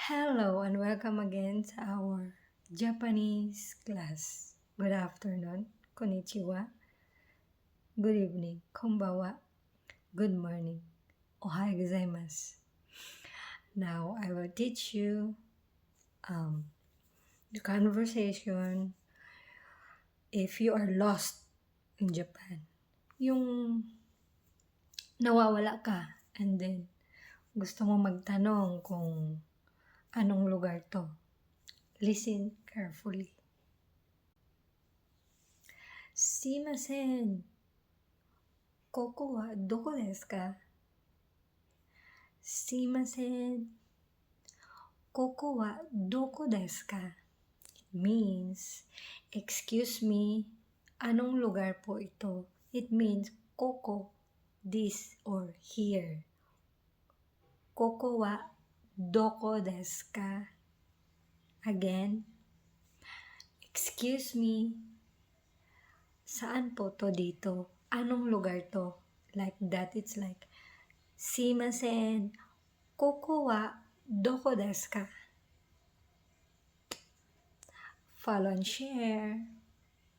Hello and welcome again sa our Japanese class. Good afternoon, konnichiwa, good evening, konbawa, good morning, ohayou gozaimasu. Now I will teach you the conversation if you are lost in Japan. Yung nawawala ka and then gusto mo magtanong kung anong lugar to. Listen carefully. Sumimasen. Koko wa doko desu ka? Sumimasen. Koko wa doko desu ka? It means, excuse me, anong lugar po ito? It means, koko, this or here. Koko wa doko desu ka? Again, excuse me, saan po to dito? Anong lugar to? Like that, it's like, sumimasen, koko wa doko desu ka? Follow and share.